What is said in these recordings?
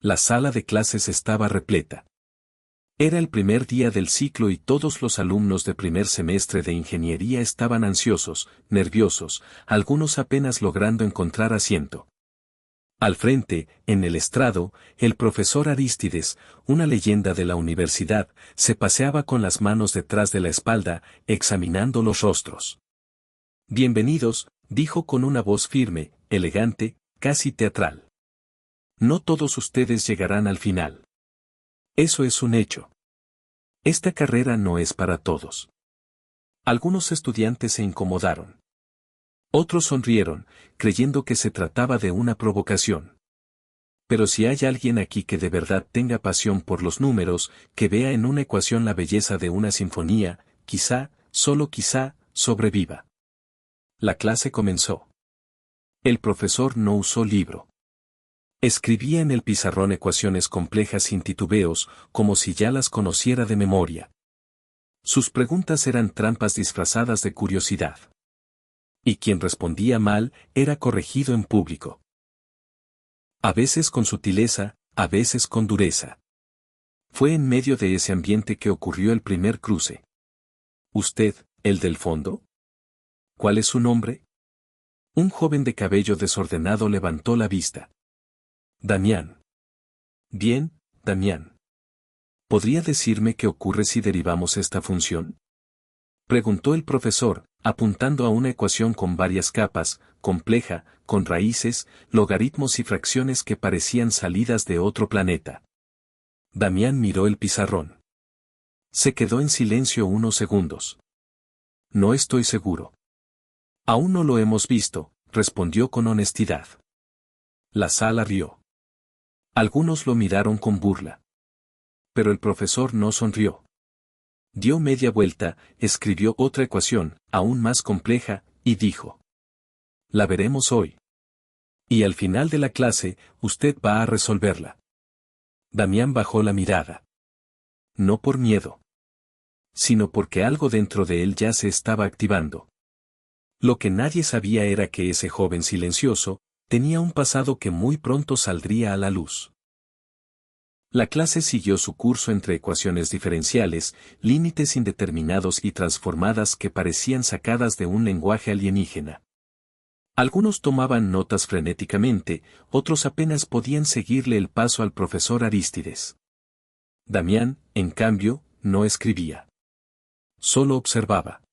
La sala de clases estaba repleta. Era el primer día del ciclo y todos los alumnos de primer semestre de ingeniería estaban ansiosos, nerviosos, algunos apenas logrando encontrar asiento. Al frente, en el estrado, el profesor Arístides, una leyenda de la universidad, se paseaba con las manos detrás de la espalda, examinando los rostros. Bienvenidos, dijo con una voz firme, elegante, casi teatral. No todos ustedes llegarán al final. Eso es un hecho. Esta carrera no es para todos. Algunos estudiantes se incomodaron. Otros sonrieron, creyendo que se trataba de una provocación. Pero si hay alguien aquí que de verdad tenga pasión por los números, que vea en una ecuación la belleza de una sinfonía, quizá, solo quizá, sobreviva. La clase comenzó. El profesor no usó libro. Escribía en el pizarrón ecuaciones complejas sin titubeos, como si ya las conociera de memoria. Sus preguntas eran trampas disfrazadas de curiosidad. Y quien respondía mal era corregido en público. A veces con sutileza, a veces con dureza. Fue en medio de ese ambiente que ocurrió el primer cruce. ¿Usted, el del fondo? ¿Cuál es su nombre? Un joven de cabello desordenado levantó la vista. Damián. Bien, Damián. ¿Podría decirme qué ocurre si derivamos esta función? Preguntó el profesor, apuntando a una ecuación con varias capas, compleja, con raíces, logaritmos y fracciones que parecían salidas de otro planeta. Damián miró el pizarrón. Se quedó en silencio unos segundos. No estoy seguro. Aún no lo hemos visto, respondió con honestidad. La sala rió. Algunos lo miraron con burla. Pero el profesor no sonrió. Dio media vuelta, escribió otra ecuación, aún más compleja, y dijo. La veremos hoy. Y al final de la clase, usted va a resolverla. Damián bajó la mirada. No por miedo. Sino porque algo dentro de él ya se estaba activando. Lo que nadie sabía era que ese joven silencioso, tenía un pasado que muy pronto saldría a la luz. La clase siguió su curso entre ecuaciones diferenciales, límites indeterminados y transformadas que parecían sacadas de un lenguaje alienígena. Algunos tomaban notas frenéticamente, otros apenas podían seguirle el paso al profesor Arístides. Damián, en cambio, no escribía. Solo observaba.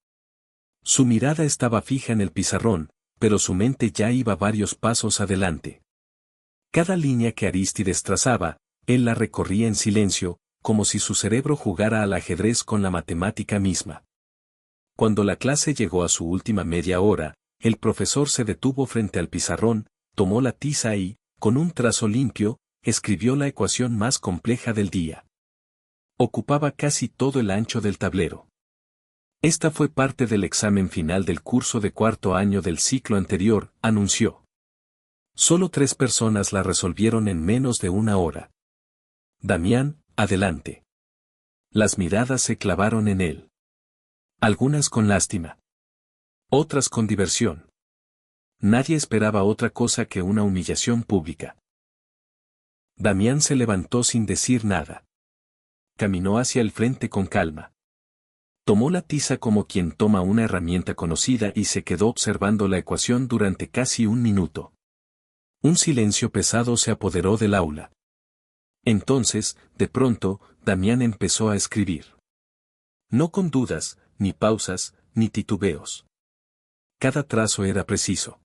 Su mirada estaba fija en el pizarrón, pero su mente ya iba varios pasos adelante. Cada línea que Arístides trazaba, él la recorría en silencio, como si su cerebro jugara al ajedrez con la matemática misma. Cuando la clase llegó a su última media hora, el profesor se detuvo frente al pizarrón, tomó la tiza y, con un trazo limpio, escribió la ecuación más compleja del día. Ocupaba casi todo el ancho del tablero. Esta fue parte del examen final del curso de cuarto año del ciclo anterior, anunció. Solo 3 personas la resolvieron en menos de una hora. Damián, adelante. Las miradas se clavaron en él. Algunas con lástima. Otras con diversión. Nadie esperaba otra cosa que una humillación pública. Damián se levantó sin decir nada. Caminó hacia el frente con calma. Tomó la tiza como quien toma una herramienta conocida y se quedó observando la ecuación durante casi un minuto. Un silencio pesado se apoderó del aula. Entonces, de pronto, Damián empezó a escribir. No con dudas, ni pausas, ni titubeos. Cada trazo era preciso.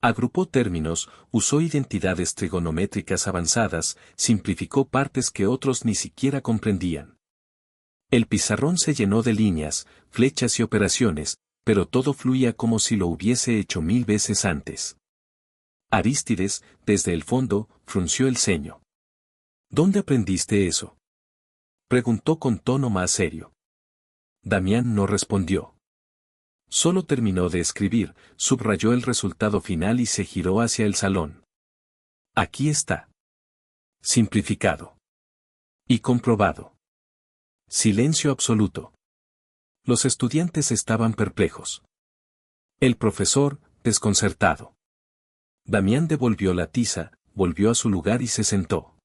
Agrupó términos, usó identidades trigonométricas avanzadas, simplificó partes que otros ni siquiera comprendían. El pizarrón se llenó de líneas, flechas y operaciones, pero todo fluía como si lo hubiese hecho 1000 veces antes. Arístides, desde el fondo, frunció el ceño. ¿Dónde aprendiste eso? Preguntó con tono más serio. Damián no respondió. Solo terminó de escribir, subrayó el resultado final y se giró hacia el salón. Aquí está. Simplificado. Y comprobado. Silencio absoluto. Los estudiantes estaban perplejos. El profesor, desconcertado. Damián devolvió la tiza, volvió a su lugar y se sentó.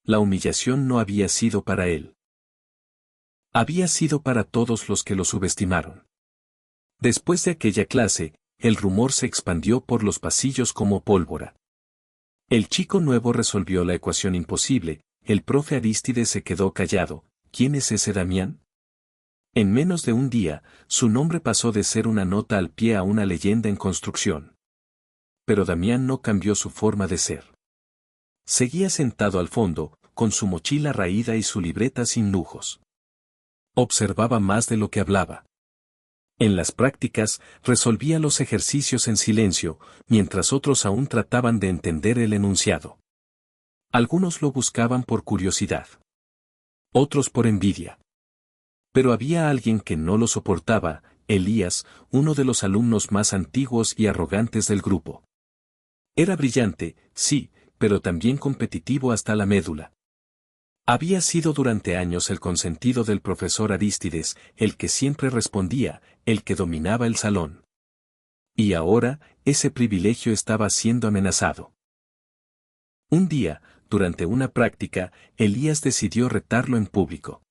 La humillación no había sido para él. Había sido para todos los que lo subestimaron. Después de aquella clase, el rumor se expandió por los pasillos como pólvora. El chico nuevo resolvió la ecuación imposible, el profe Arístides se quedó callado. ¿Quién es ese Damián? En menos de un día, su nombre pasó de ser una nota al pie a una leyenda en construcción. Pero Damián no cambió su forma de ser. Seguía sentado al fondo, con su mochila raída y su libreta sin lujos. Observaba más de lo que hablaba. En las prácticas, resolvía los ejercicios en silencio, mientras otros aún trataban de entender el enunciado. Algunos lo buscaban por curiosidad. Otros por envidia. Pero había alguien que no lo soportaba, Elías, uno de los alumnos más antiguos y arrogantes del grupo. Era brillante, sí, pero también competitivo hasta la médula. Había sido durante años el consentido del profesor Arístides, el que siempre respondía, el que dominaba el salón. Y ahora, ese privilegio estaba siendo amenazado. Un día, durante una práctica, Elías decidió retarlo en público.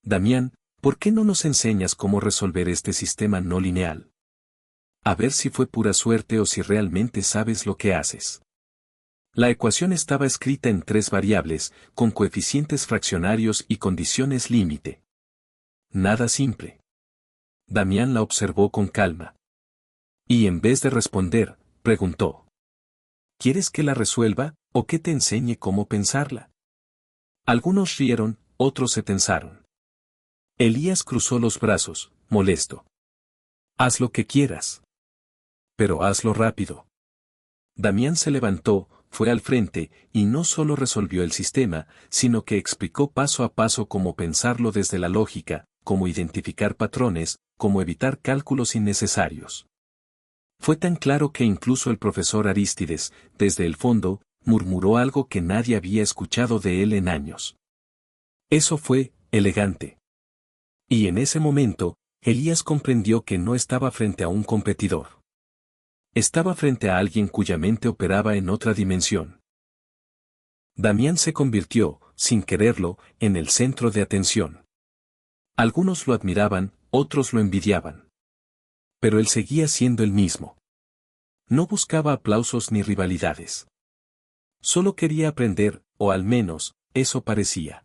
Damián, ¿por qué no nos enseñas cómo resolver este sistema no lineal? A ver si fue pura suerte o si realmente sabes lo que haces. La ecuación estaba escrita en 3 variables, con coeficientes fraccionarios y condiciones límite. Nada simple. Damián la observó con calma. Y en vez de responder, preguntó. ¿Quieres que la resuelva, o que te enseñe cómo pensarla? Algunos rieron, otros se tensaron. Elías cruzó los brazos, molesto. Haz lo que quieras. Pero hazlo rápido. Damián se levantó, fue al frente, y no solo resolvió el sistema, sino que explicó paso a paso cómo pensarlo desde la lógica, cómo identificar patrones, cómo evitar cálculos innecesarios. Fue tan claro que incluso el profesor Arístides, desde el fondo, murmuró algo que nadie había escuchado de él en años. Eso fue, elegante. Y en ese momento, Elías comprendió que no estaba frente a un competidor. Estaba frente a alguien cuya mente operaba en otra dimensión. Damián se convirtió, sin quererlo, en el centro de atención. Algunos lo admiraban, otros lo envidiaban. Pero él seguía siendo el mismo. No buscaba aplausos ni rivalidades. Solo quería aprender, o al menos, eso parecía.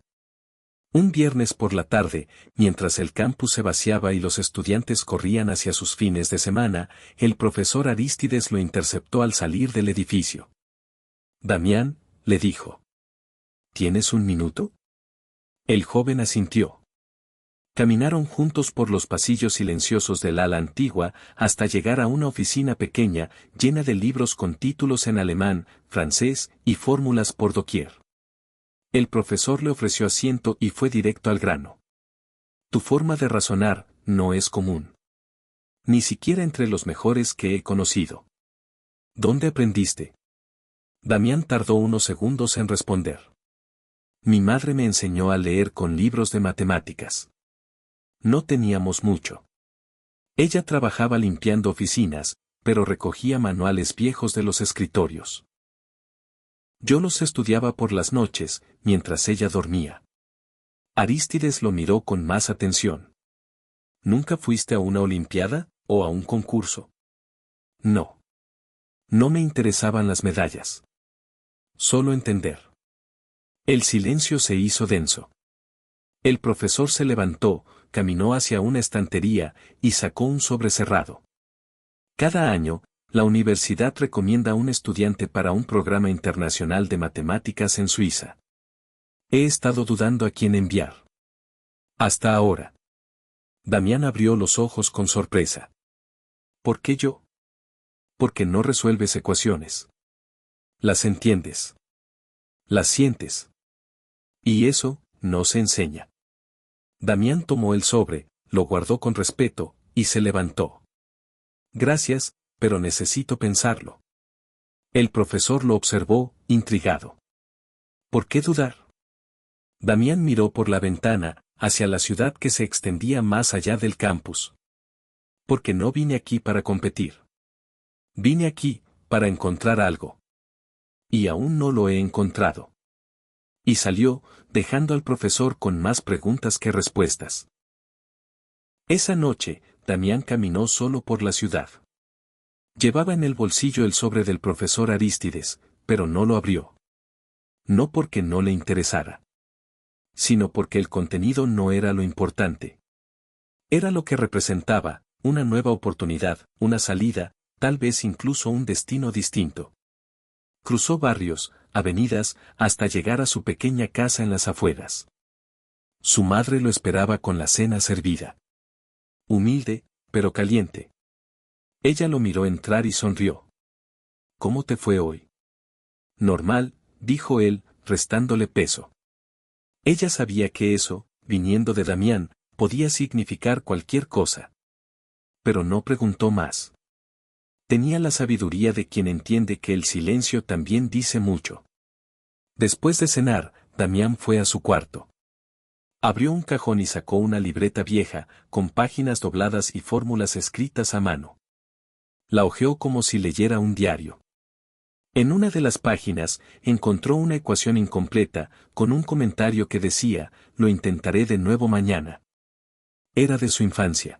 Un viernes por la tarde, mientras el campus se vaciaba y los estudiantes corrían hacia sus fines de semana, el profesor Arístides lo interceptó al salir del edificio. Damián, le dijo. ¿Tienes un minuto? El joven asintió. Caminaron juntos por los pasillos silenciosos del ala antigua hasta llegar a una oficina pequeña, llena de libros con títulos en alemán, francés y fórmulas por doquier. El profesor le ofreció asiento y fue directo al grano. Tu forma de razonar no es común. Ni siquiera entre los mejores que he conocido. ¿Dónde aprendiste? Damián tardó unos segundos en responder. Mi madre me enseñó a leer con libros de matemáticas. No teníamos mucho. Ella trabajaba limpiando oficinas, pero recogía manuales viejos de los escritorios. Yo los estudiaba por las noches, mientras ella dormía. Arístides lo miró con más atención. ¿Nunca fuiste a una olimpiada, o a un concurso? No. No me interesaban las medallas. Solo entender. El silencio se hizo denso. El profesor se levantó, caminó hacia una estantería, y sacó un sobre cerrado. Cada año, la universidad recomienda a un estudiante para un programa internacional de matemáticas en Suiza. He estado dudando a quién enviar. Hasta ahora. Damián abrió los ojos con sorpresa. ¿Por qué yo? Porque no resuelves ecuaciones. Las entiendes. Las sientes. Y eso, no se enseña. Damián tomó el sobre, lo guardó con respeto, y se levantó. Gracias, pero necesito pensarlo. El profesor lo observó, intrigado. ¿Por qué dudar? Damián miró por la ventana, hacia la ciudad que se extendía más allá del campus. Porque no vine aquí para competir. Vine aquí, para encontrar algo. Y aún no lo he encontrado. Y salió, dejando al profesor con más preguntas que respuestas. Esa noche, Damián caminó solo por la ciudad. Llevaba en el bolsillo el sobre del profesor Arístides, pero no lo abrió. No porque no le interesara, sino porque el contenido no era lo importante. Era lo que representaba, una nueva oportunidad, una salida, tal vez incluso un destino distinto. Cruzó barrios, avenidas, hasta llegar a su pequeña casa en las afueras. Su madre lo esperaba con la cena servida. Humilde, pero caliente. Ella lo miró entrar y sonrió. ¿Cómo te fue hoy? Normal, dijo él, restándole peso. Ella sabía que eso, viniendo de Damián, podía significar cualquier cosa. Pero no preguntó más. Tenía la sabiduría de quien entiende que el silencio también dice mucho. Después de cenar, Damián fue a su cuarto. Abrió un cajón y sacó una libreta vieja, con páginas dobladas y fórmulas escritas a mano. La hojeó como si leyera un diario. En una de las páginas, encontró una ecuación incompleta, con un comentario que decía, lo intentaré de nuevo mañana. Era de su infancia.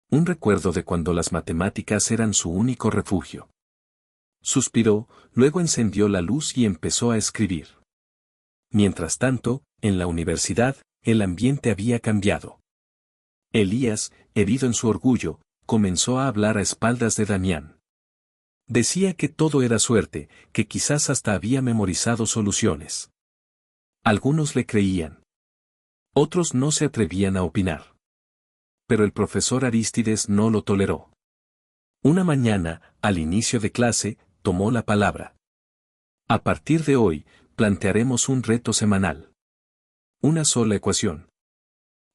Un recuerdo de cuando las matemáticas eran su único refugio. Suspiró, luego encendió la luz y empezó a escribir. Mientras tanto, en la universidad, el ambiente había cambiado. Elías, herido en su orgullo, comenzó a hablar a espaldas de Damián. Decía que todo era suerte, que quizás hasta había memorizado soluciones. Algunos le creían. Otros no se atrevían a opinar. Pero el profesor Arístides no lo toleró. Una mañana, al inicio de clase, tomó la palabra. A partir de hoy, plantearemos un reto semanal. Una sola ecuación.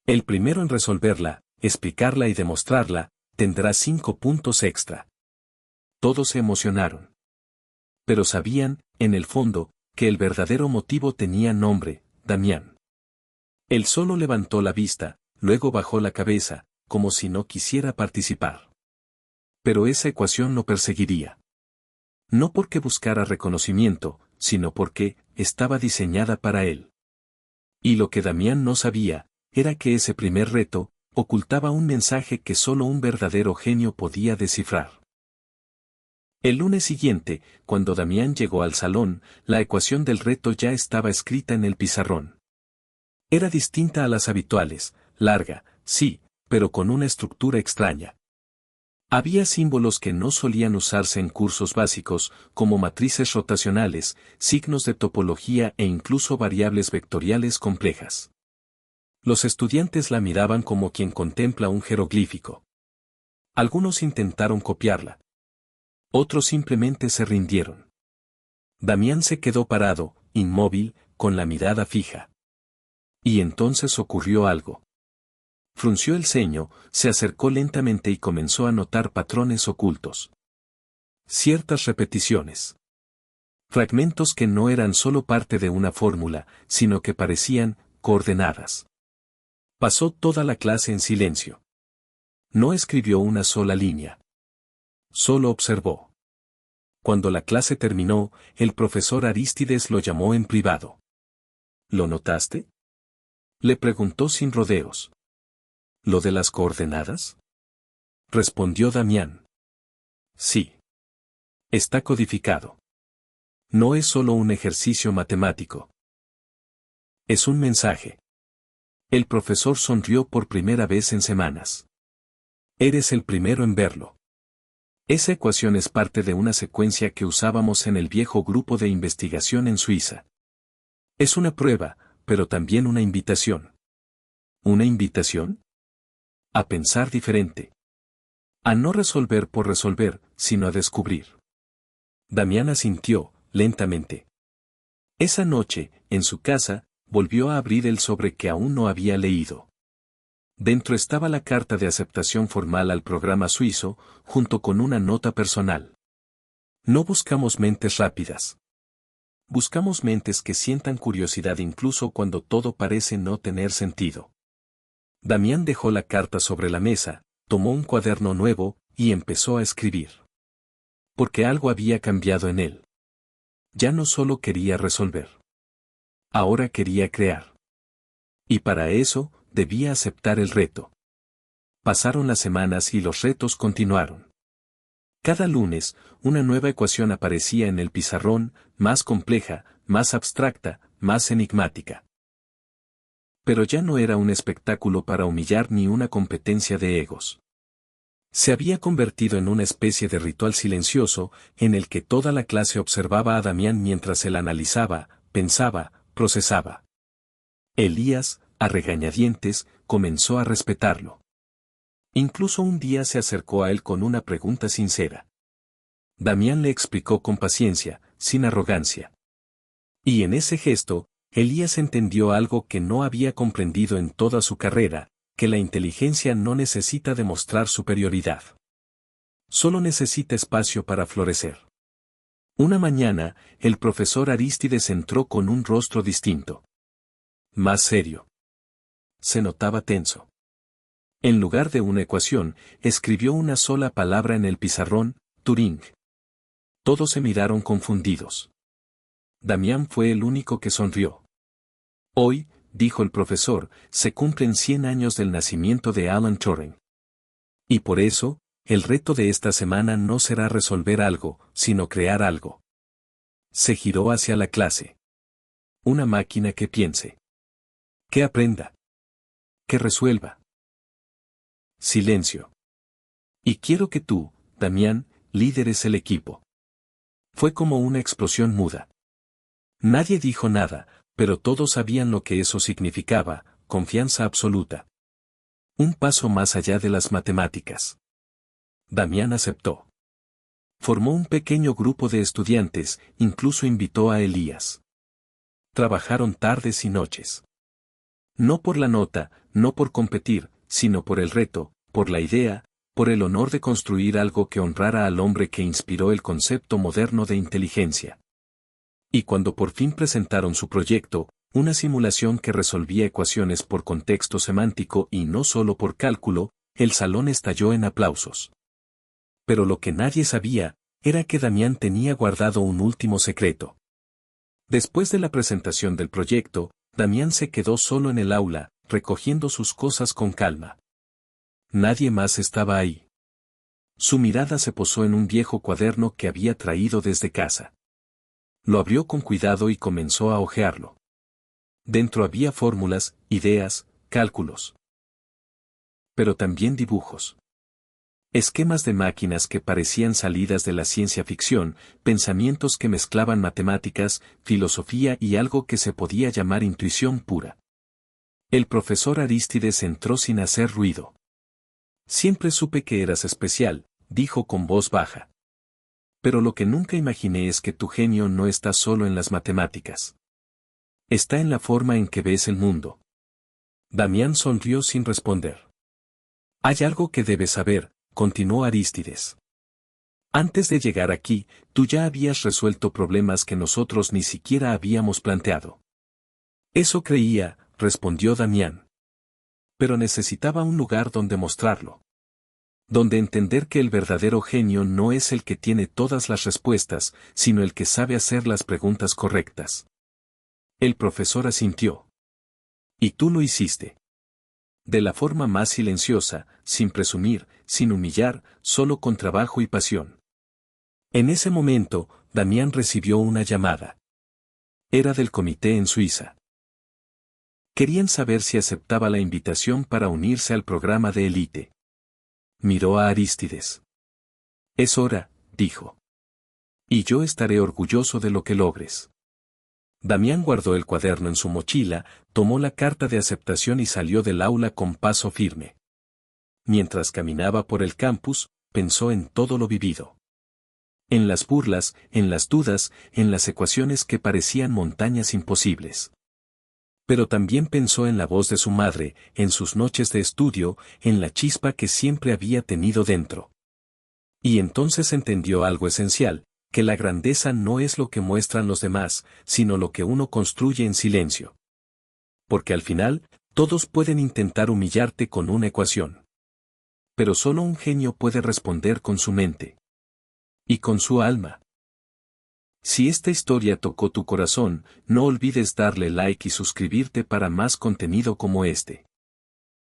El primero en resolverla, explicarla y demostrarla, tendrá 5 puntos extra. Todos se emocionaron. Pero sabían, en el fondo, que el verdadero motivo tenía nombre, Damián. Él solo levantó la vista, luego bajó la cabeza, como si no quisiera participar. Pero esa ecuación lo perseguiría. No porque buscara reconocimiento, sino porque estaba diseñada para él. Y lo que Damián no sabía, era que ese primer reto, ocultaba un mensaje que solo un verdadero genio podía descifrar. El lunes siguiente, cuando Damián llegó al salón, la ecuación del reto ya estaba escrita en el pizarrón. Era distinta a las habituales, larga, sí, pero con una estructura extraña. Había símbolos que no solían usarse en cursos básicos, como matrices rotacionales, signos de topología e incluso variables vectoriales complejas. Los estudiantes la miraban como quien contempla un jeroglífico. Algunos intentaron copiarla. Otros simplemente se rindieron. Damián se quedó parado, inmóvil, con la mirada fija. Y entonces ocurrió algo. Frunció el ceño, se acercó lentamente y comenzó a notar patrones ocultos. Ciertas repeticiones. Fragmentos que no eran solo parte de una fórmula, sino que parecían coordenadas. Pasó toda la clase en silencio. No escribió una sola línea. Solo observó. Cuando la clase terminó, el profesor Arístides lo llamó en privado. ¿Lo notaste? Le preguntó sin rodeos. ¿Lo de las coordenadas? Respondió Damián. Sí. Está codificado. No es solo un ejercicio matemático. Es un mensaje. El profesor sonrió por primera vez en semanas. Eres el primero en verlo. Esa ecuación es parte de una secuencia que usábamos en el viejo grupo de investigación en Suiza. Es una prueba, pero también una invitación. ¿Una invitación? A pensar diferente. A no resolver por resolver, sino a descubrir. Damián asintió, lentamente. Esa noche, en su casa, volvió a abrir el sobre que aún no había leído. Dentro estaba la carta de aceptación formal al programa suizo, junto con una nota personal. No buscamos mentes rápidas. Buscamos mentes que sientan curiosidad incluso cuando todo parece no tener sentido. Damián dejó la carta sobre la mesa, tomó un cuaderno nuevo, y empezó a escribir. Porque algo había cambiado en él. Ya no solo quería resolver. Ahora quería crear. Y para eso, debía aceptar el reto. Pasaron las semanas y los retos continuaron. Cada lunes, una nueva ecuación aparecía en el pizarrón, más compleja, más abstracta, más enigmática. Pero ya no era un espectáculo para humillar ni una competencia de egos. Se había convertido en una especie de ritual silencioso, en el que toda la clase observaba a Damián mientras él analizaba, pensaba, procesaba. Elías, a regañadientes, comenzó a respetarlo. Incluso un día se acercó a él con una pregunta sincera. Damián le explicó con paciencia, sin arrogancia. Y en ese gesto, Elías entendió algo que no había comprendido en toda su carrera, que la inteligencia no necesita demostrar superioridad. Solo necesita espacio para florecer. Una mañana, el profesor Arístides entró con un rostro distinto. Más serio. Se notaba tenso. En lugar de una ecuación, escribió una sola palabra en el pizarrón: Turing. Todos se miraron confundidos. Damián fue el único que sonrió. Hoy, dijo el profesor, se cumplen 100 años del nacimiento de Alan Turing. Y por eso, el reto de esta semana no será resolver algo, sino crear algo. Se giró hacia la clase. Una máquina que piense. Que aprenda. Que resuelva. Silencio. Y quiero que tú, Damián, lideres el equipo. Fue como una explosión muda. Nadie dijo nada, pero todos sabían lo que eso significaba: confianza absoluta. Un paso más allá de las matemáticas. Damián aceptó. Formó un pequeño grupo de estudiantes, incluso invitó a Elías. Trabajaron tardes y noches. No por la nota, no por competir, sino por el reto, por la idea, por el honor de construir algo que honrara al hombre que inspiró el concepto moderno de inteligencia. Y cuando por fin presentaron su proyecto, una simulación que resolvía ecuaciones por contexto semántico y no solo por cálculo, el salón estalló en aplausos. Pero lo que nadie sabía, era que Damián tenía guardado un último secreto. Después de la presentación del proyecto, Damián se quedó solo en el aula, recogiendo sus cosas con calma. Nadie más estaba ahí. Su mirada se posó en un viejo cuaderno que había traído desde casa. Lo abrió con cuidado y comenzó a hojearlo. Dentro había fórmulas, ideas, cálculos. Pero también dibujos. Esquemas de máquinas que parecían salidas de la ciencia ficción, pensamientos que mezclaban matemáticas, filosofía y algo que se podía llamar intuición pura. El profesor Arístides entró sin hacer ruido. Siempre supe que eras especial, dijo con voz baja. Pero lo que nunca imaginé es que tu genio no está solo en las matemáticas. Está en la forma en que ves el mundo. Damián sonrió sin responder. Hay algo que debes saber, continuó Arístides. Antes de llegar aquí, tú ya habías resuelto problemas que nosotros ni siquiera habíamos planteado. Eso creía, respondió Damián. Pero necesitaba un lugar donde mostrarlo. Donde entender que el verdadero genio no es el que tiene todas las respuestas, sino el que sabe hacer las preguntas correctas. El profesor asintió. Y tú lo hiciste. De la forma más silenciosa, sin presumir, sin humillar, solo con trabajo y pasión. En ese momento, Damián recibió una llamada. Era del comité en Suiza. Querían saber si aceptaba la invitación para unirse al programa de élite. Miró a Arístides. Es hora, dijo. Y yo estaré orgulloso de lo que logres. Damián guardó el cuaderno en su mochila, tomó la carta de aceptación y salió del aula con paso firme. Mientras caminaba por el campus, pensó en todo lo vivido. En las burlas, en las dudas, en las ecuaciones que parecían montañas imposibles. Pero también pensó en la voz de su madre, en sus noches de estudio, en la chispa que siempre había tenido dentro. Y entonces entendió algo esencial, que la grandeza no es lo que muestran los demás, sino lo que uno construye en silencio. Porque al final, todos pueden intentar humillarte con una ecuación. Pero solo un genio puede responder con su mente. Y con su alma. Si esta historia tocó tu corazón, no olvides darle like y suscribirte para más contenido como este.